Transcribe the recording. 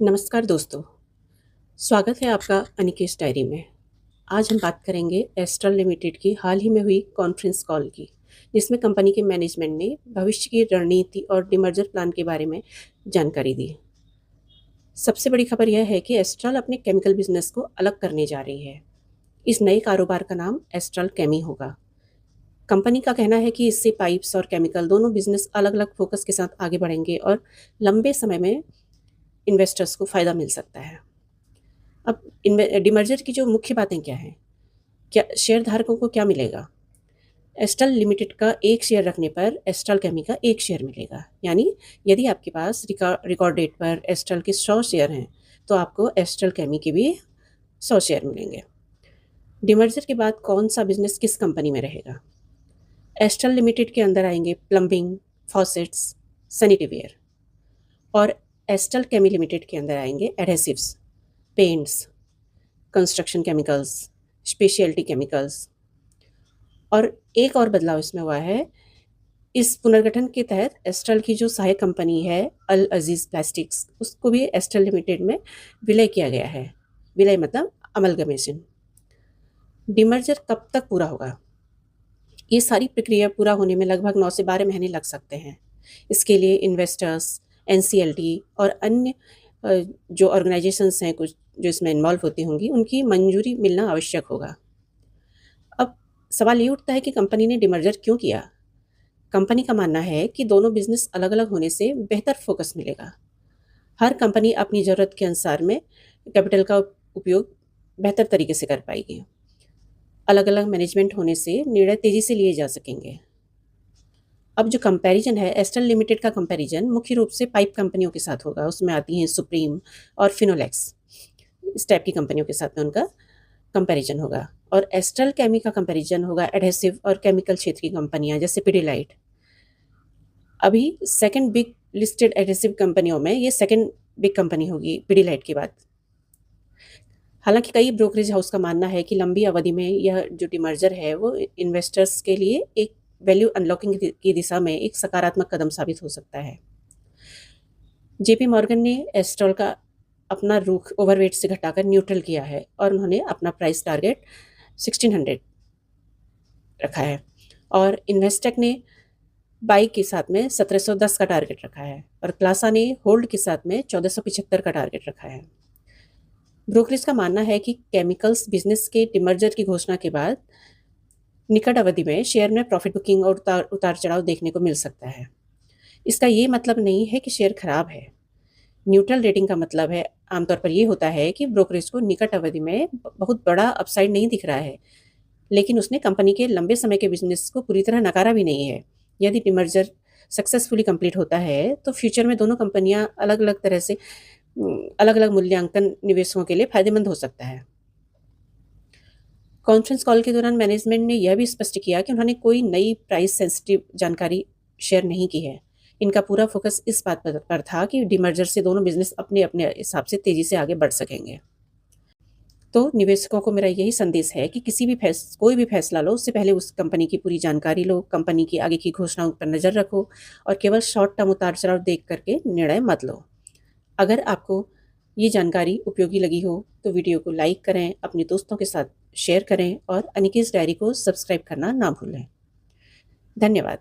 नमस्कार दोस्तों, स्वागत है आपका अनिकेश डायरी में। आज हम बात करेंगे एस्ट्रल लिमिटेड की हाल ही में हुई कॉन्फ्रेंस कॉल की, जिसमें कंपनी के मैनेजमेंट ने भविष्य की रणनीति और डिमर्जर प्लान के बारे में जानकारी दी। सबसे बड़ी खबर यह है कि एस्ट्रल अपने केमिकल बिजनेस को अलग करने जा रही है। इस नए कारोबार का नाम एस्ट्रल केमी होगा। कंपनी का कहना है कि इससे पाइप्स और केमिकल दोनों बिजनेस अलग अलग फोकस के साथ आगे बढ़ेंगे और लंबे समय में इन्वेस्टर्स को फ़ायदा मिल सकता है। अब इनमें डिमर्जर की जो मुख्य बातें क्या हैं? क्या शेयर धारकों को क्या मिलेगा? एस्ट्रल लिमिटेड का एक शेयर रखने पर एस्ट्रल केमी का एक शेयर मिलेगा। यानी यदि आपके पास रिकॉर्ड डेट पर एस्ट्रल के 100 शेयर हैं, तो आपको एस्ट्रल केमी के भी 100 शेयर मिलेंगे। डिमर्जर के बाद कौन सा बिजनेस किस कंपनी में रहेगा? एस्ट्रल लिमिटेड के अंदर आएंगे प्लम्बिंग, फॉसेट्स, सैनिटरीवेयर, और एस्ट्रल केमी लिमिटेड के अंदर आएंगे adhesives, paints, construction chemicals, speciality chemicals. और एक और बदलाव इसमें हुआ है। इस पुनर्गठन के तहत एस्ट्रल की जो सहायक कंपनी है अल अजीज़ प्लास्टिक्स, उसको भी एस्ट्रल लिमिटेड में विलय किया गया है। विलय मतलब अमलगमेशन। डिमर्जर कब तक पूरा होगा? ये सारी प्रक्रिया पूरा होने में लगभग 9 से 12 महीने लग सकते हैं। इसके लिए इन्वेस्टर्स, एनसीएलटी और अन्य जो ऑर्गेनाइजेशंस हैं कुछ जो इसमें इन्वॉल्व होती होंगी, उनकी मंजूरी मिलना आवश्यक होगा। अब सवाल ये उठता है कि कंपनी ने डिमर्जर क्यों किया? कंपनी का मानना है कि दोनों बिजनेस अलग अलग होने से बेहतर फोकस मिलेगा। हर कंपनी अपनी ज़रूरत के अनुसार में कैपिटल का उपयोग बेहतर तरीके से कर पाएगी। अलग अलग मैनेजमेंट होने से निर्णय तेज़ी से लिए जा सकेंगे। अब जो कंपैरिजन है, एस्ट्रल लिमिटेड का कंपैरिजन मुख्य रूप से पाइप कंपनियों के साथ होगा। उसमें आती हैं सुप्रीम और फिनोलेक्स। इस टाइप की कंपनियों के साथ में उनका कंपैरिजन होगा। और एस्ट्रल केमी का कंपैरिजन होगा एडहेसिव और केमिकल क्षेत्र की कंपनियां जैसे पिडिलाइट। अभी सेकंड बिग लिस्टेड एडहेसिव कंपनियों में ये सेकंड बिग कंपनी होगी पिडिलाइट के बाद। हालांकि कई ब्रोकरेज हाउस का मानना है कि लंबी अवधि में यह जो डिमर्जर है वो इन्वेस्टर्स के लिए एक वैल्यू अनलॉकिंग की दिशा में एक सकारात्मक कदम साबित हो सकता है। जेपी मॉर्गन ने एस्ट्रल का अपना रुख ओवरवेट से घटाकर न्यूट्रल किया है और उन्होंने अपना प्राइस टारगेट 1600 रखा है, और इन्वेस्टेक ने बाई के साथ में 1710 का टारगेट रखा है, और क्लासा ने होल्ड के साथ में 1475 का टारगेट रखा है। ब्रोकरेज का मानना है कि केमिकल्स बिजनेस के डिमर्जर की घोषणा के बाद निकट अवधि में शेयर में प्रॉफिट बुकिंग और उतार चढ़ाव देखने को मिल सकता है। इसका ये मतलब नहीं है कि शेयर खराब है। न्यूट्रल रेटिंग का मतलब है आमतौर पर ये होता है कि ब्रोकरेज को निकट अवधि में बहुत बड़ा अपसाइड नहीं दिख रहा है, लेकिन उसने कंपनी के लंबे समय के बिजनेस को पूरी तरह नकारा भी नहीं है। यदि डिमर्जर सक्सेसफुली कंप्लीट होता है तो फ्यूचर में दोनों कंपनियां अलग अलग तरह से अलग अलग मूल्यांकन निवेशकों के लिए फायदेमंद हो सकता है। कॉन्फ्रेंस कॉल के दौरान मैनेजमेंट ने यह भी स्पष्ट किया कि उन्होंने कोई नई प्राइस सेंसिटिव जानकारी शेयर नहीं की है। इनका पूरा फोकस इस बात पर था कि डिमर्जर से दोनों बिजनेस अपने अपने हिसाब से तेजी से आगे बढ़ सकेंगे। तो निवेशकों को मेरा यही संदेश है कि कोई भी फैसला लो, उससे पहले उस कंपनी की पूरी जानकारी लो, कंपनी की आगे की घोषणाओं पर नज़र रखो और केवल शॉर्ट टर्म उतार चढ़ाव देख करके निर्णय मत लो। अगर आपको ये जानकारी उपयोगी लगी हो तो वीडियो को लाइक करें, अपने दोस्तों के साथ शेयर करें और अनिकेश डायरी को सब्सक्राइब करना ना भूलें। धन्यवाद।